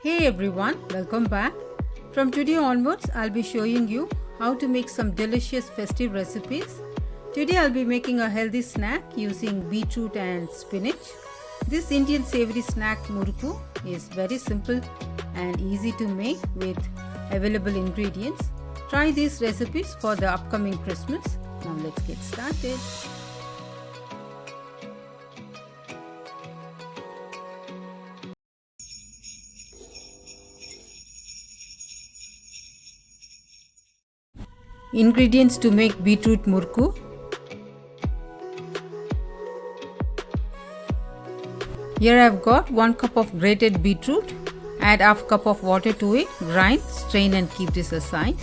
Hey everyone, welcome back. From today onwards, I'll be showing you how to make some delicious festive recipes. Today I'll be making a healthy snack using beetroot and spinach. This Indian savory snack murukku is very simple and easy to make with available ingredients. Try these recipes for the upcoming Christmas. Now let's get started. Ingredients to make beetroot murukku. Here I have got 1 cup of grated beetroot. Add half cup of water to it, grind, strain and keep this aside.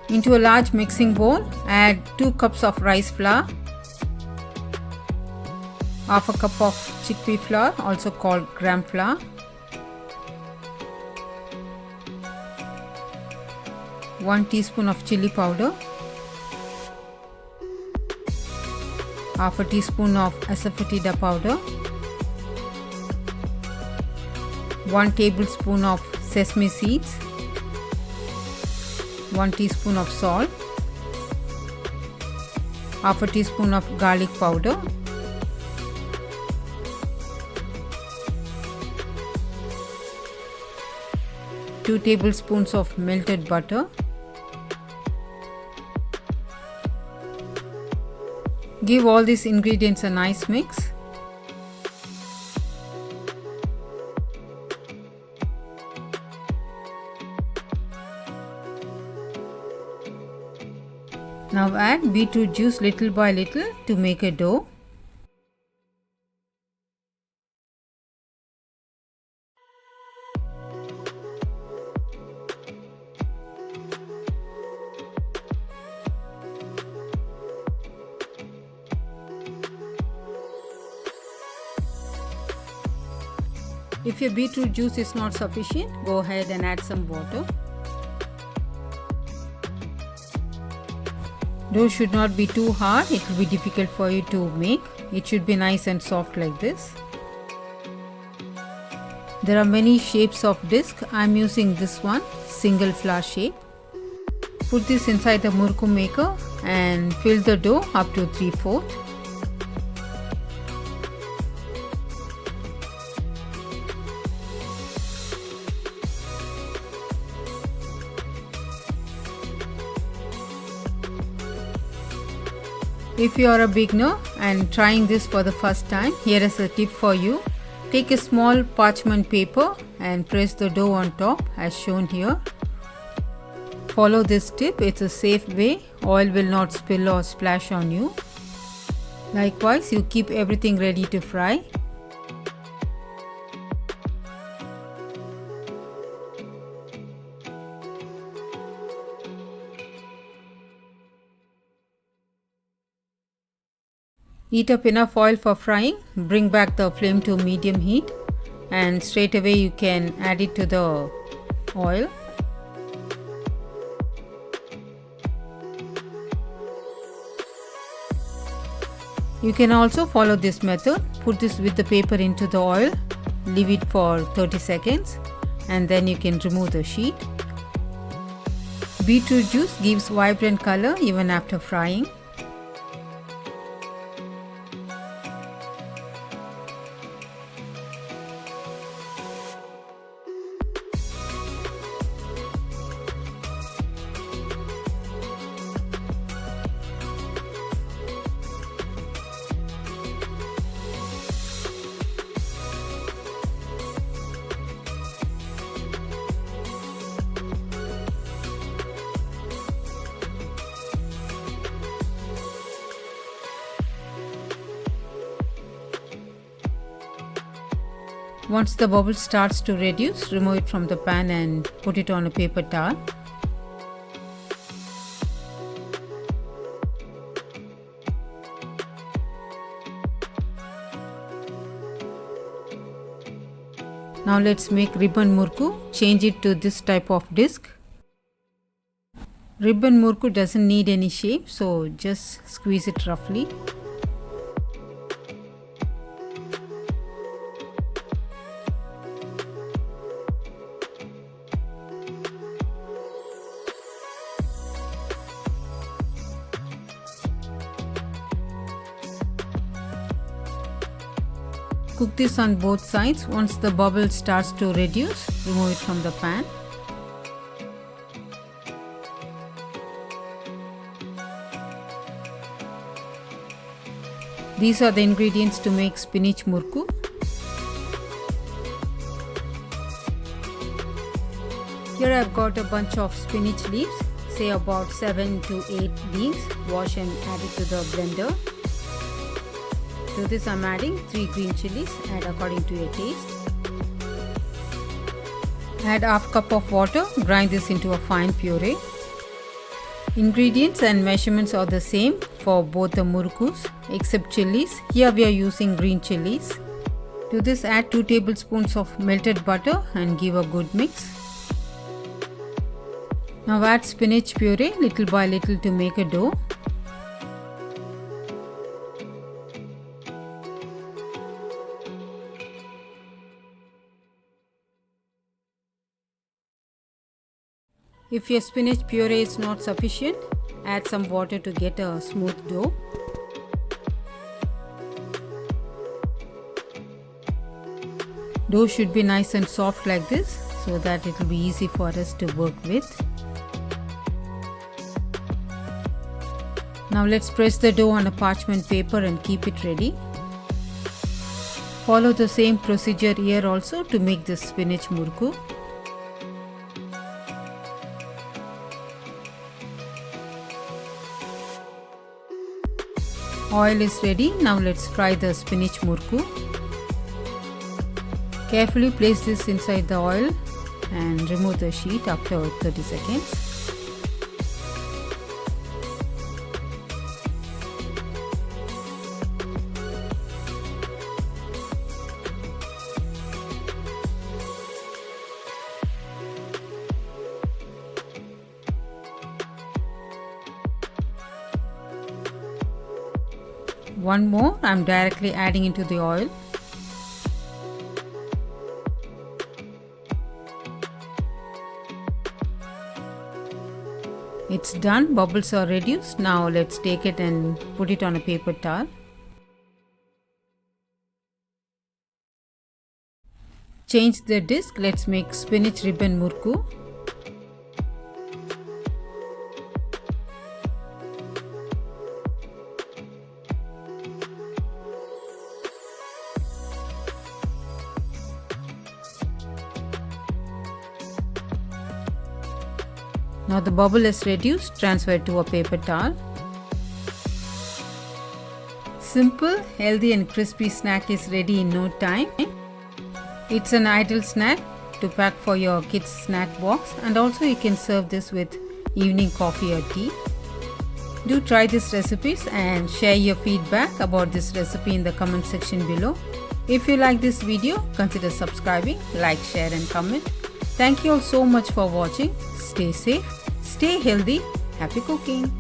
Into a large mixing bowl, add 2 cups of rice flour, half a cup of chickpea flour, also called gram flour, 1 teaspoon of chili powder, half a teaspoon of asafoetida powder, 1 tablespoon of sesame seeds, 1 teaspoon of salt, half a teaspoon of garlic powder, two tablespoons of melted butter. Give all these ingredients a nice mix. Now add beetroot juice little by little to make a dough. If your beetroot juice is not sufficient, go ahead and add some water. Dough should not be too hard, it will be difficult for you to make. It should be nice and soft like this. There are many shapes of disc. I am using this one, single flower shape. Put this inside the murukku maker and fill the dough up to 3/4. If you are a beginner and trying this for the first time, here is a tip for you. Take a small parchment paper and press the dough on top as shown here. Follow this tip, it's a safe way. Oil will not spill or splash on you. Likewise, you keep everything ready to fry. Heat up enough oil for frying, bring back the flame to medium heat and straight away you can add it to the oil. You can also follow this method. Put this with the paper into the oil, leave it for 30 seconds and then you can remove the sheet. Beetroot juice gives vibrant color even after frying. Once the bubble starts to reduce, remove it from the pan and put it on a paper towel. Now let's make ribbon murukku. Change it to this type of disc. Ribbon murukku doesn't need any shape, so just squeeze it roughly. cook this on both sides. Once the bubble starts to reduce, remove it from the pan. These are the ingredients to make spinach murku. Here I have got a bunch of spinach leaves, say about 7 to 8 leaves. Wash and add it to the blender. To this I am adding 3 green chilies, add according to your taste. Add half cup of water, grind this into a fine puree. Ingredients and measurements are the same for both the murkus except chilies. Here we are using green chilies. To this add 2 tablespoons of melted butter and give a good mix. Now add spinach puree little by little to make a dough. If your spinach puree is not sufficient, add some water to get a smooth dough. Dough should be nice and soft like this so that it will be easy for us to work with. Now let's press the dough on a parchment paper and keep it ready. Follow the same procedure here also to make this spinach murku. Oil is ready. Now let's fry the spinach murku. Carefully place this inside the oil and remove the sheet after 30 seconds. One more, I am directly adding into the oil. It's done, bubbles are reduced. Now let's take it and put it on a paper towel. Change the disc, let's make spinach ribbon murku. Now the bubble is reduced, transfer it to a paper towel. Simple, healthy and crispy snack is ready in no time. It's an ideal snack to pack for your kids' snack box, and also you can serve this with evening coffee or tea. Do try these recipes and share your feedback about this recipe in the comment section below. If you like this video, consider subscribing, like, share and comment. Thank you all so much for watching. Stay safe, stay healthy, happy cooking.